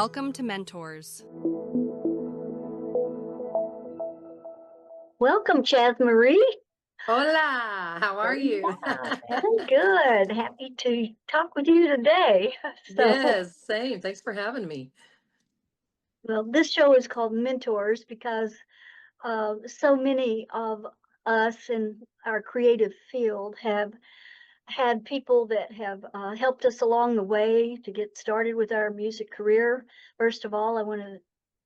Welcome to Mentors. Welcome, Chaz Marie. Hola, how are you? I'm good. Happy to talk with you today. Yes, same. Thanks for having me. Well, this show is called Mentors because so many of us in our creative field have had people that have helped us along the way to get started with our music career. First of all, I want to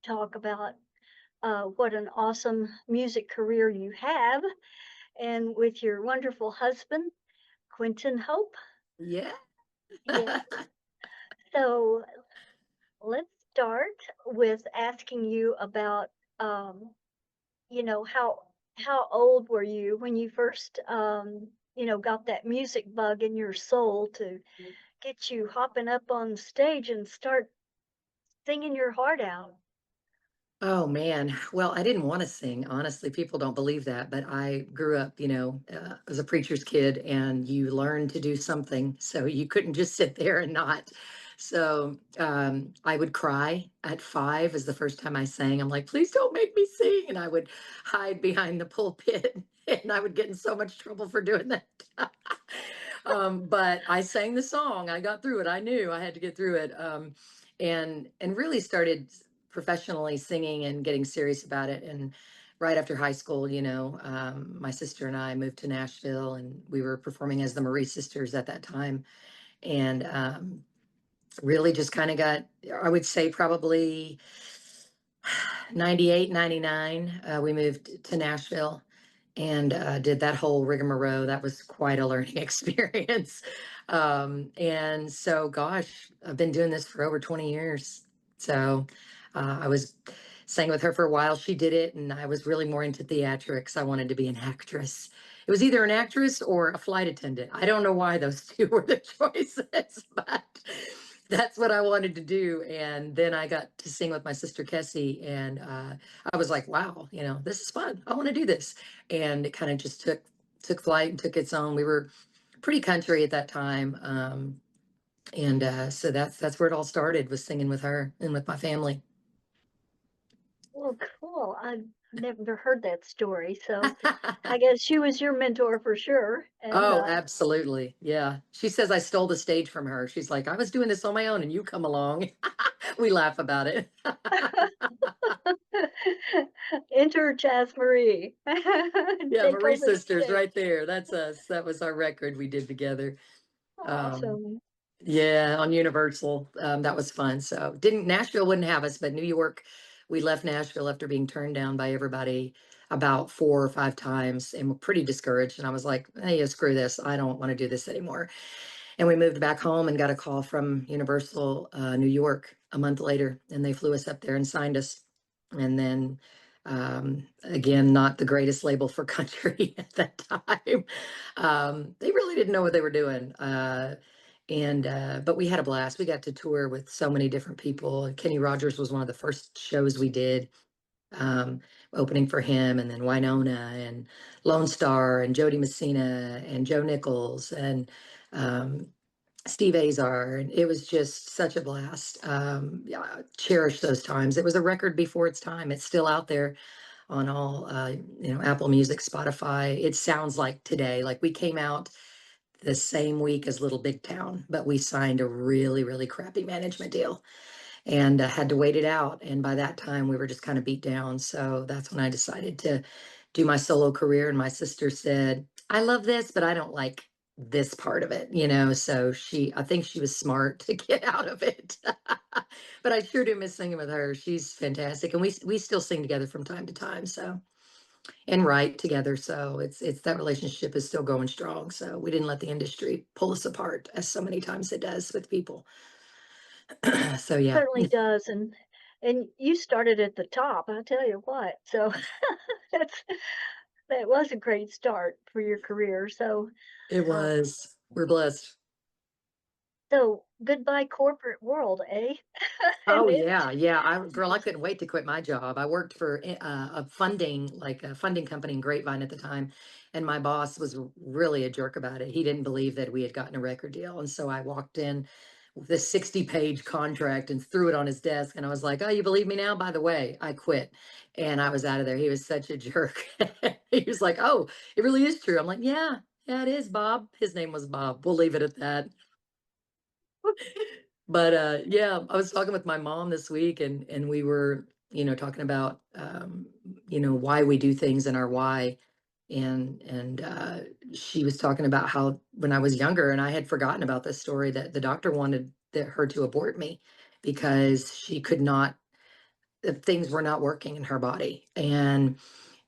talk about what an awesome music career you have, and with your wonderful husband, Quentin Hope. Yeah. Yeah. So let's start with asking you about, um, how old were you when you first, got that music bug in your soul to get you hopping up on stage and start singing your heart out? Oh man. Well, I didn't want to sing. Honestly, people don't believe that, but I grew up, as a preacher's kid and you learn to do something. So you couldn't just sit there and not. So I would cry at 5 is the first time I sang. I'm like, please don't make me sing. And I would hide behind the pulpit and I would get in so much trouble for doing that. But I sang the song. I got through it. I knew I had to get through it. And really started professionally singing and getting serious about it. And right after high school, my sister and I moved to Nashville, and we were performing as the Marie sisters at that time. And really just kind of got, I would say probably 98, 99. We moved to Nashville and did that whole rigmarole. That was quite a learning experience. And so, gosh, I've been doing this for over 20 years. So I was sang with her for a while. She did it, and I was really more into theatrics. I wanted to be an actress. It was either an actress or a flight attendant. I don't know why those two were the choices, but that's what I wanted to do. And then I got to sing with my sister Kessie, and I was like, wow, this is fun. I want to do this. And it kind of just took flight and took its own. We were pretty country at that time. And so that's where it all started, was singing with her and with my family. Well, cool. I've never heard that story, so I guess she was your mentor for sure. And Oh, absolutely. Yeah. She says I stole the stage from her. She's like, I was doing this on my own and you come along. We laugh about it. enter Chaz Marie. Yeah, Take Marie over the Sisters stage. right there. That's us. That was our record we did together. Um, Awesome. yeah, on Universal. That was fun. So didn't Nashville wouldn't have us, but New York, we left Nashville after being turned down by everybody about 4 or 5 times and were pretty discouraged. And I was like, hey, screw this. I don't want to do this anymore. And we moved back home and got a call from Universal New York a month later, and they flew us up there and signed us. And then again, not the greatest label for country at that time. They really didn't know what they were doing. And but we had a blast. We got to tour with so many different people. Kenny Rogers was one of the first shows we did, um, opening for him, and then Winona and Lone Star and Jody Messina and Joe Nichols and um, Steve Azar. And it was just such a blast. Yeah, I cherish those times. It was a record before its time. It's still out there on all, Apple Music, Spotify. It sounds like today, like we came out the same week as Little Big Town, but we signed a really, really crappy management deal and had to wait it out. And by that time, we were just kind of beat down. So that's when I decided to do my solo career. And my sister said, I love this, but I don't like this part of it. So I think she was smart to get out of it. But I sure do miss singing with her. She's fantastic. And we still sing together from time to time. So, and write together. So it's that relationship is still going strong. So we didn't let the industry pull us apart as so many times it does with people. So yeah. Certainly does. And you started at the top, I tell you what. So that's that was a great start for your career. So It uh, was. We're blessed. so goodbye corporate world, eh? Oh And yeah, yeah. Girl, I couldn't wait to quit my job. I worked for a funding company in Grapevine at the time, and my boss was really a jerk about it. He didn't believe that we had gotten a record deal, and so I walked in this 60-page contract and threw it on his desk. And I was like, "Oh, you believe me now? By the way, I quit." And I was out of there. He was such a jerk. He was like, "Oh, it really is true." I'm like, "Yeah, yeah, it is, Bob." His name was Bob. We'll leave it at that. But yeah, I was talking with my mom this week, and we were, talking about, why we do things and our why. And she was talking about how when I was younger, and I had forgotten about this story, that the doctor wanted her to abort me because she could not, things were not working in her body. And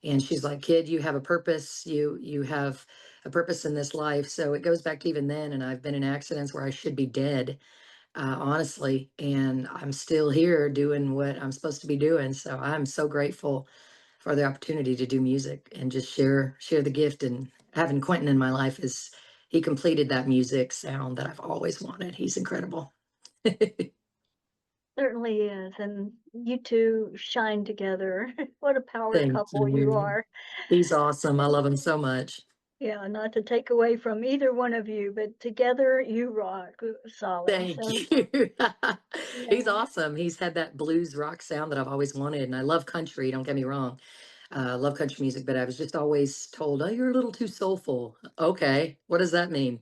she's like, "Kid, you have a purpose. You have a purpose in this life." So it goes back to even then, and I've been in accidents where I should be dead, honestly, and I'm still here doing what I'm supposed to be doing. So I'm so grateful for the opportunity to do music and just share the gift. And having Quentin in my life, is he completed that music sound that I've always wanted. He's incredible. Certainly is, and you two shine together. What a power Thank couple you you. are. He's awesome. I love him so much. Yeah, not to take away from either one of you, but together you rock solid. Thank So, you. He's yeah. awesome. He's had that blues rock sound that I've always wanted, and I love country. Don't get me wrong. Love country music, but I was just always told, "Oh, you're a little too soulful." Okay, what does that mean?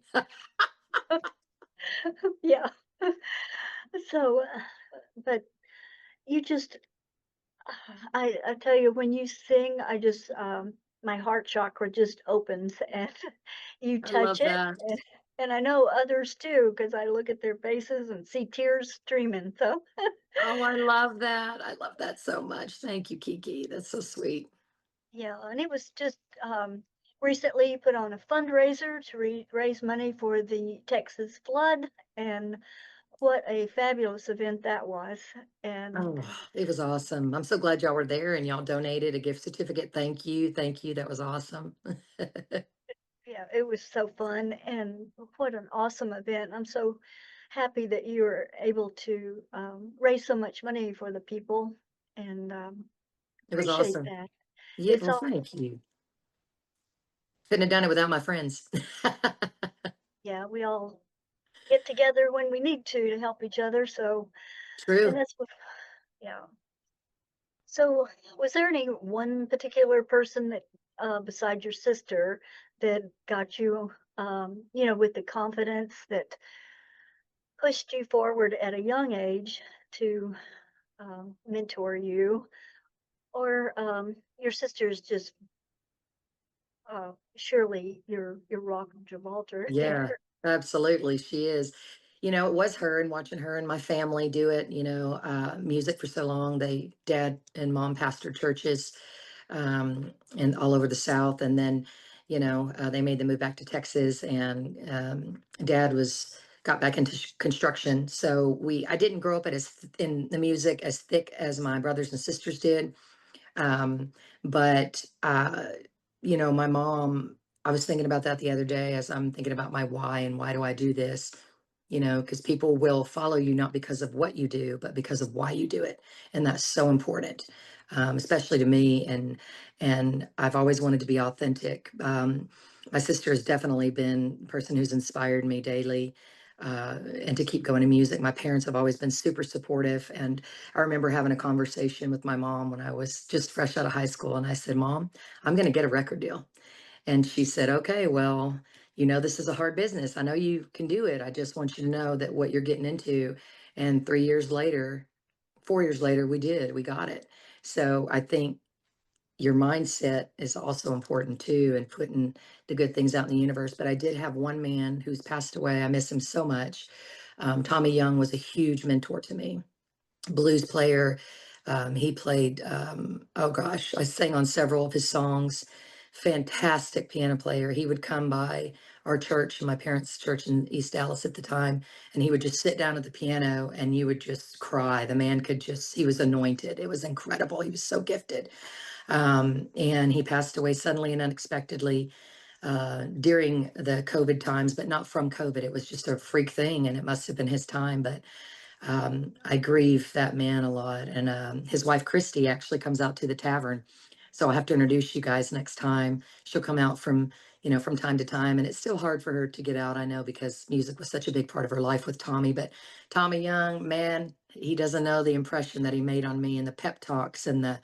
Yeah. So, but you just, I tell you, when you sing, my heart chakra just opens and you I touch love it. that. And I know others too, because I look at their faces and see tears streaming. So, Oh, I love that. I love that so much. Thank you, Kiki. That's so sweet. yeah, and it was just recently you put on a fundraiser to raise money for the Texas flood, and what a fabulous event that was. And Oh, it was awesome. I'm so glad y'all were there and y'all donated a gift certificate. Thank you. Thank you. That was awesome. yeah, it was so fun, and what an awesome event. I'm so happy that you were able to raise so much money for the people, and It was appreciate awesome. that. Yeah, It's well, all, thank you. Couldn't have done it without my friends. yeah, we all get together when we need to help each other. So, and True. that's what, yeah. So, was there any one particular person that, beside your sister, that got you, with the confidence that pushed you forward at a young age to mentor you, or your sister's just surely your rock of Gibraltar Yeah, there. absolutely. She is. It was her, and watching her and my family do it, music for so long. Dad and mom pastored churches, and all over the South. And then, they made the move back to Texas, and dad got back into construction. So I didn't grow up in the music as thick as my brothers and sisters did. But my mom, I was thinking about that the other day as I'm thinking about my why and why do I do this, because people will follow you not because of what you do, but because of why you do it. And that's so important, especially to me. And I've always wanted to be authentic. My sister has definitely been a person who's inspired me daily. And to keep going to music. My parents have always been super supportive. And I remember having a conversation with my mom when I was just fresh out of high school. And I said, "Mom, I'm going to get a record deal." And she said, "Okay, well, this is a hard business. I know you can do it. I just want you to know that what you're getting into." And 3 years later, 4 years later, we got it. So I think your mindset is also important too, and putting the good things out in the universe. But I did have one man who's passed away. I miss him so much. Tommy Young was a huge mentor to me, blues player. He played, oh gosh, I sang on several of his songs. Fantastic piano player. He would come by our church, my parents' church in East Dallas at the time, and he would just sit down at the piano and you would just cry. The man he was anointed. It was incredible. He was so gifted. And he passed away suddenly and unexpectedly during the COVID times, but not from COVID. It was just a freak thing, and it must have been his time. But I grieve that man a lot. And his wife, Christy, actually comes out to the tavern. So I'll have to introduce you guys next time. She'll come out from from time to time. And it's still hard for her to get out, I know, because music was such a big part of her life with Tommy. But Tommy Young, man, he doesn't know the impression that he made on me, and the pep talks and the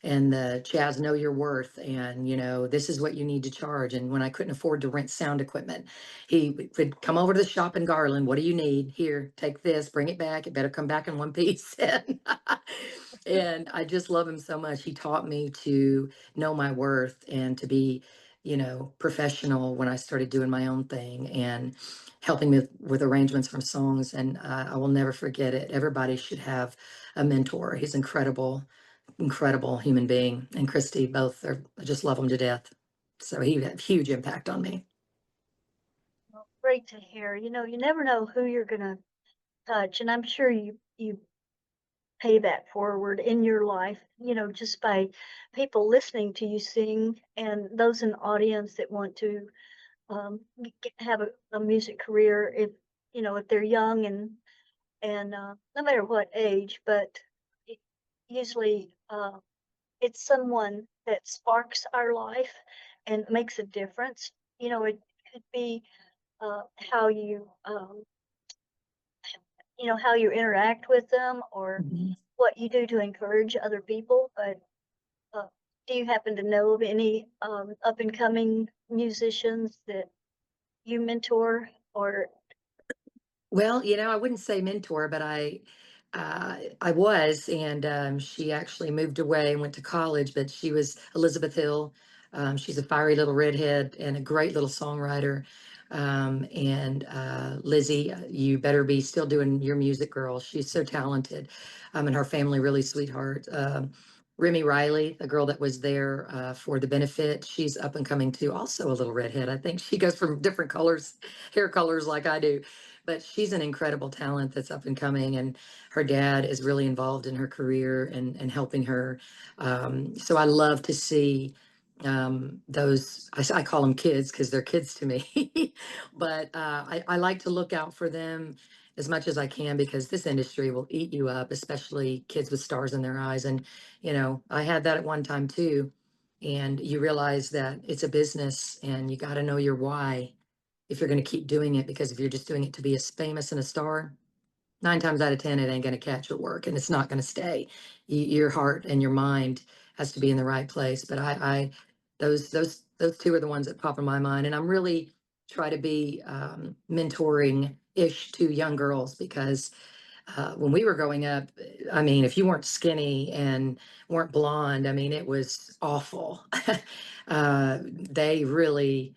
Chaz, know your worth, and this is what you need to charge. And when I couldn't afford to rent sound equipment, he would come over to the shop in Garland. What do you need? Here, take this, bring it back. It better come back in one piece. And I just love him so much. He taught me to know my worth and to be, professional when I started doing my own thing and helping me with arrangements from songs. And I will never forget it. Everybody should have a mentor. He's incredible, incredible human being. And Christy, both are, I just love him to death. So he had a huge impact on me. Well, great to hear. You never know who you're gonna touch, and I'm sure you pay that forward in your life, just by people listening to you sing and those in the audience that want to have a music career if they're young and no matter what age, but it, usually it's someone that sparks our life and makes a difference. It could be how how you interact with them or Mhm. what you do to encourage other people. But uh, do you happen to know of any up and coming musicians that you mentor or? Well, I wouldn't say mentor, but I was, and she actually moved away and went to college. But she was Elizabeth Hill. She's a fiery little redhead and a great little songwriter. And Lizzie, you better be still doing your music, girl. She's so talented, and her family really sweetheart. Remy Riley, the girl that was there for the benefit, she's up and coming too. Also a little redhead. I think she goes from different colors, hair colors like I do, but she's an incredible talent that's up and coming, and her dad is really involved in her career and helping her. So I love to see those. I call them kids because they're kids to me, but I like to look out for them as much as I can, because this industry will eat you up, especially kids with stars in their eyes. And I had that at one time too. And you realize that it's a business and you got to know your why if you're going to keep doing it. Because if you're just doing it to be as famous and a star, 9 times out of 10, it ain't going to catch your work and it's not going to stay. Your heart and your mind has to be in the right place. But those two are the ones that pop in my mind. And I'm really try to be mentoring ish to young girls, because when we were growing up, I mean, if you weren't skinny and weren't blonde, I mean, it was awful. They really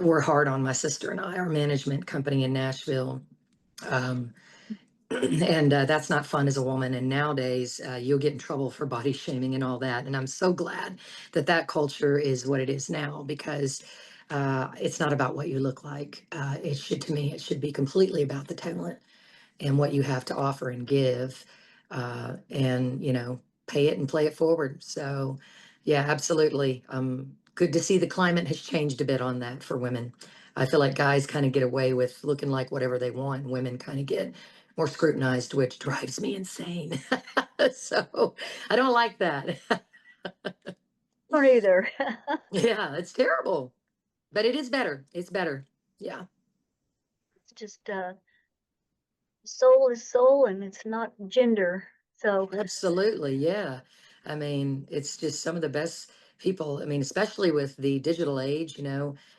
were hard on my sister and I, our management company in Nashville. Um, and that's not fun as a woman. And nowadays, you'll get in trouble for body shaming and all that. And I'm so glad that that culture is what it is now, because it's not about what you look like. It should, to me, it should be completely about the talent and what you have to offer and give, and pay it and play it forward. So yeah, absolutely. Good to see the climate has changed a bit on that for women. I feel like guys kind of get away with looking like whatever they want, and women kind of get more scrutinized, which drives me insane. So I don't like that. Don't either. Yeah, it's terrible, but it is better. It's better. Yeah. It's just soul is soul and it's not gender. So Absolutely, yeah. I mean, it's just some of the best people. I mean, especially with the digital age,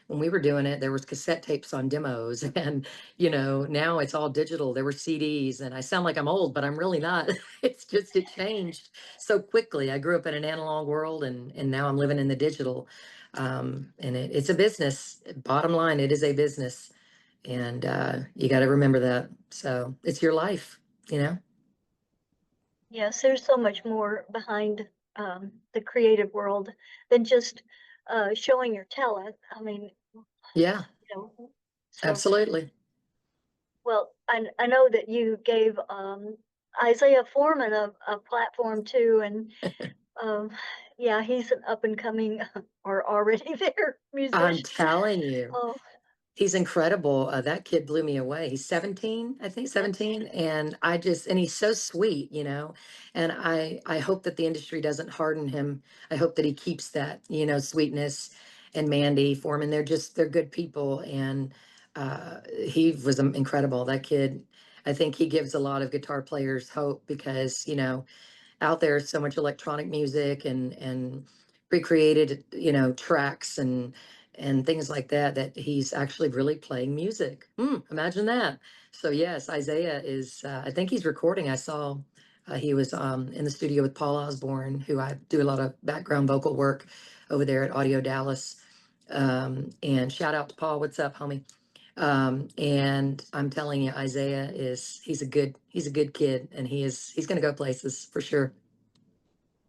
when we were doing it, there was cassette tapes on demos and, now it's all digital. There were CDs, and I sound like I'm old, but I'm really not. It's just it changed so quickly. I grew up in an analog world, and now I'm living in the digital. And it's a business. Bottom line, it is a business. And you got to remember that. So it's your life, you know? yes, there's so much more behind the creative world than just showing your talent. I mean, Yeah. you know, so Absolutely. well, I know that you gave Isaiah Foreman a platform too, and um, yeah, he's an up and coming or already there I'm musician. telling you, Oh, he's incredible. That kid blew me away. He's 17, I think yeah. 17. And he's so sweet. And I hope that the industry doesn't harden him. I hope that he keeps that, sweetness. and Mandy Foreman. They're good people, and he was incredible. That kid, I think he gives a lot of guitar players hope because out there so much electronic music and recreated tracks and things like that, that he's actually really playing music. Imagine that. So yes, Isaiah is I think he's recording. I saw he was in the studio with Paul Osborne, who I do a lot of background vocal work over there at Audio Dallas. And shout out to Paul, what's up, homie? And I'm telling you, Isaiah he's a good kid, and he's gonna go places for sure.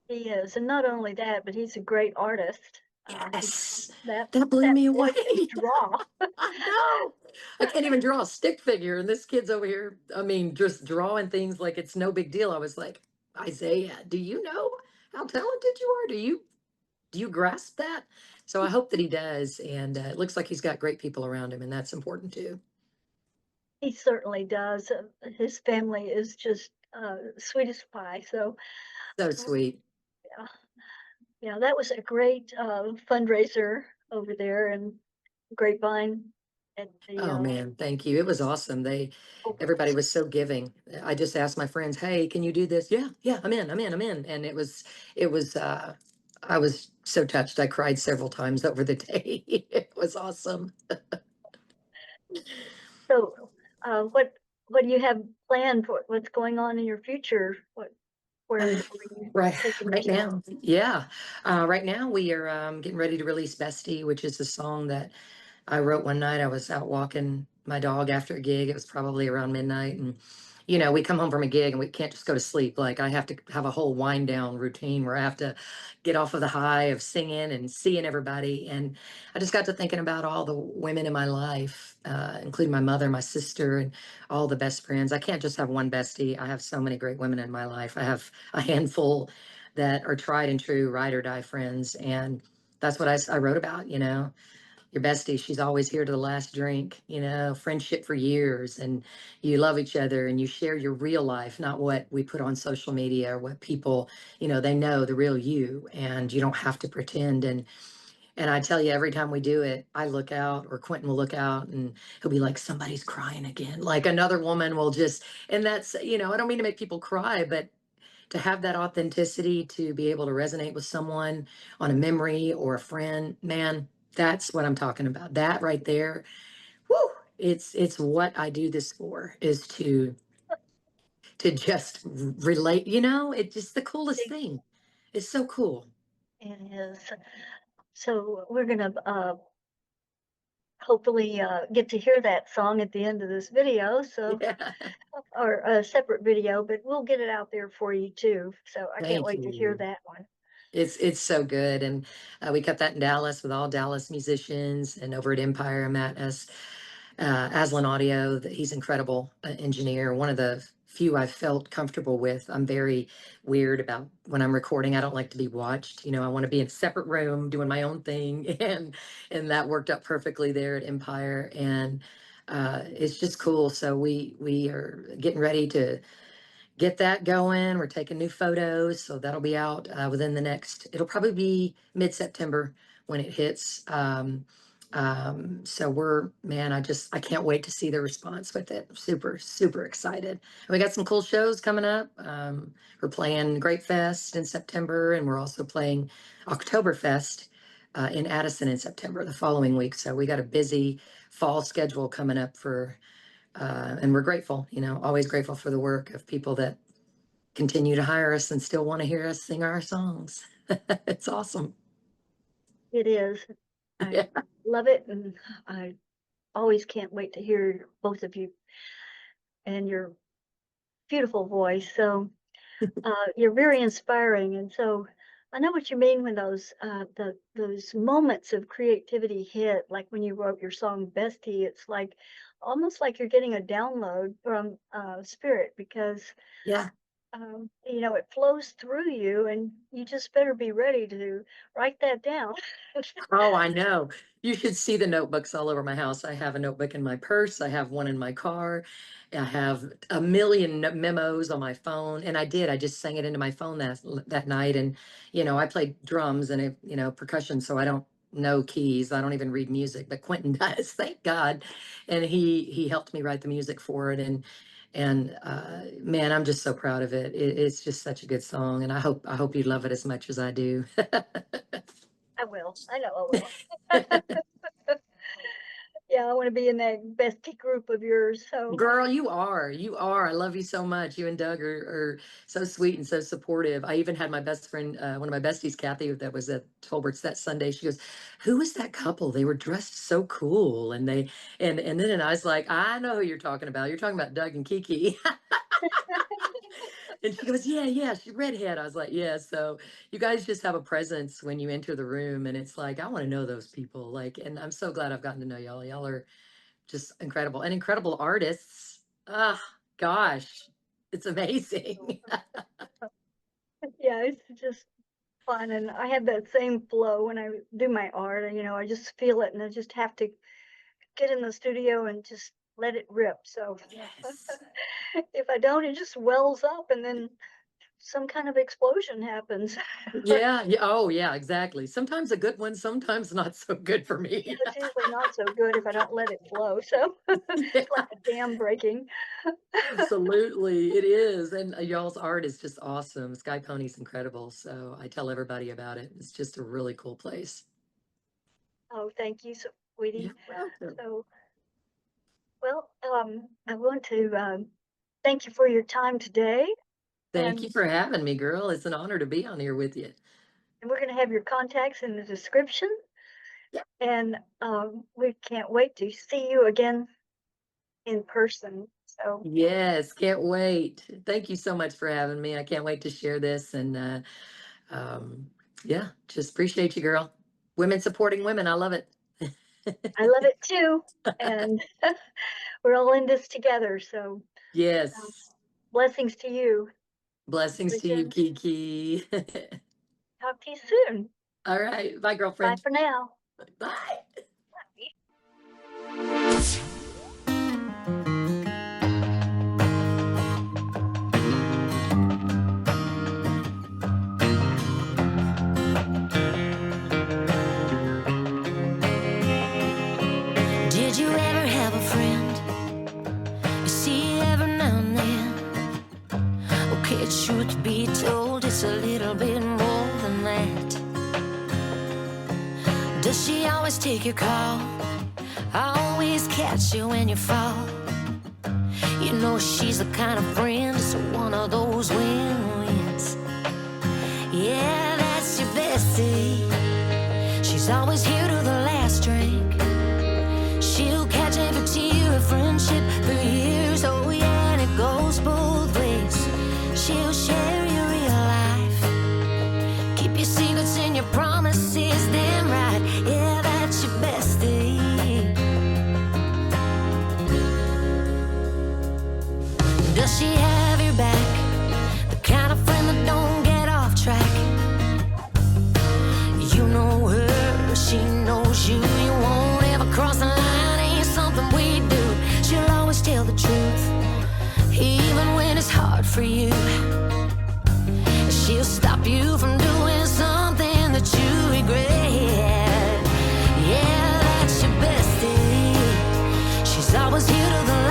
He is, and not only that, but he's a great artist. He Yes, that that blew that me boy away. can draw. I know. I can't even draw a stick figure, and this kid's over here, I mean, just drawing things like it's no big deal. I was like, Isaiah, do you know how talented you are? Do you grasp that? So I hope that he does, and it looks like he's got great people around him, and that's important too. He certainly does. His family is just sweet as pie. So, So uh, sweet. yeah, yeah, that was a great fundraiser over there in Grapevine at the Oh man, thank you. It was awesome. Everybody Opals. was so giving. I just asked my friends, "Hey, can you do this?" Yeah, yeah, I'm in. And I was so touched. I cried several times over the day. It was awesome. So, what do you have planned for what's going on in your future? Where Uh, are you right, taking right yourself? now, yeah. Right now we are getting ready to release Bestie, which is a song that I wrote one night. I was out walking my dog after a gig. It was probably around midnight. And, we come home from a gig and we can't just go to sleep. Like, I have to have a whole wind down routine where I have to get off of the high of singing and seeing everybody. And I just got to thinking about all the women in my life, including my mother, my sister, and all the best friends. I can't just have one bestie. I have so many great women in my life. I have a handful that are tried and true ride or die friends. And that's what I wrote about, your bestie, she's always here to the last drink, friendship for years, and you love each other and you share your real life, not what we put on social media or what people, they know the real you, and you don't have to pretend. And I tell you, every time we do it, I look out, or Quentin will look out, and he'll be like, somebody's crying again. Like another woman will just, and that's, I don't mean to make people cry, but to have that authenticity, to be able to resonate with someone on a memory or a friend, man, that's what I'm talking about. That right there, whoo, it's what I do this for, is to just relate, it's just the coolest It thing. It's so cool. is. So we're gonna hopefully get to hear that song at the end of this video. So Yeah. or a separate video, but we'll get it out there for you too. So I can't Thank wait to hear you. that one. It's so good, and we cut that in Dallas with all Dallas musicians, and over at Empire, I met Aslan Audio. That he's incredible engineer. One of the few I've felt comfortable with. I'm very weird about when I'm recording. I don't like to be watched. I want to be in a separate room doing my own thing, and that worked out perfectly there at Empire. And it's just cool. So we are getting ready to get that going. We're taking new photos, so that'll be out within the next. It'll probably be mid-September when it hits. So man, I can't wait to see the response with it. Super, super excited. And we got some cool shows coming up. We're playing Great Fest in September, and we're also playing Oktoberfest in Addison in September, the following week. So we got a busy fall schedule coming up and we're grateful, always grateful for the work of people that continue to hire us and still want to hear us sing our songs. It's awesome. It is. I Yeah. love it, and I always can't wait to hear both of you and your beautiful voice. So you're very inspiring, and so I know what you mean when those moments of creativity hit, like when you wrote your song "Bestie." It's like almost like you're getting a download from spirit because Yeah. it flows through you, and you just better be ready to write that down. Oh, I know. You should see the notebooks all over my house. I have a notebook in my purse. I have one in my car. I have a million memos on my phone. And I just sang it into my phone that night. And, I played drums and percussion. So I don't no keys. I don't even read music, but Quentin does, thank God. And he helped me write the music for it. And man, I'm just so proud of it. It's just such a good song, and I hope you love it as much as I do. I will. I know I will. Yeah, I want to be in that bestie group of yours. So Girl, you are. I love you so much. You and Doug are so sweet and so supportive. I even had my best friend, one of my besties, Kathy, that was at Tolbert's that Sunday. She goes, "Who was that couple? They were dressed so cool." And then I was like, "I know who you're talking about. You're talking about Doug and Kiki." And she goes, "Yeah, yeah, she redhead." I was like, "Yeah." So you guys just have a presence when you enter the room, and it's like I want to know those people. Like, and I'm so glad I've gotten to know y'all. Y'all are just incredible and incredible artists. Ah, gosh, it's amazing. yeah, it's just fun, and I have that same flow when I do my art. And I just feel it, and I just have to get in the studio and just let it rip. So Yes. if I don't, it just wells up, and then some kind of explosion happens. Yeah, yeah. Oh, yeah, exactly. Sometimes a good one, sometimes not so good for Yeah, me. it's usually not so good if I don't let it flow. So Yeah, it's like a dam breaking. absolutely. It is. And y'all's art is just awesome. Sky Pony's incredible. So I tell everybody about it. It's just a really cool place. Oh, thank you, sweetie. You're welcome. So, well, I want to thank you for your time today, Thank you and for having me, girl. It's an honor to be on here with you. we're going to have your contacts in the description. And we can't wait to see you again in person. So Yes, can't wait. Thank you so much for having me. I can't wait to share this. And um, yeah, just appreciate you, girl. Women supporting women. I love it. I love it too. And we're all in this together. So um, Yes. blessings to you. Blessings to you, Again, Kiki. talk to you soon. All right. Bye, Bye girlfriend. for now. Bye. Did you ever have a friend you see every now and then? Okay, truth be told, it's a little bit more than that. Does she always take your call? Always catch you when you fall? You know she's the kind of friend, it's one of those win-wins. Yeah, that's your bestie. She's always here to the last drink. She'll catch every tear of friendship for years. Oh yeah, and it goes both ways. She'll share your real life, keep your secrets and your promises them right. Yeah, that's your bestie. Does she have your back? The kind of friend that don't get off track. You know her, she knows you. You won't ever cross the line, ain't something we do. She'll always tell the truth, even when it's hard for you. She'll stop you from doing something that you regret. Yeah, that's your bestie. She's always here to the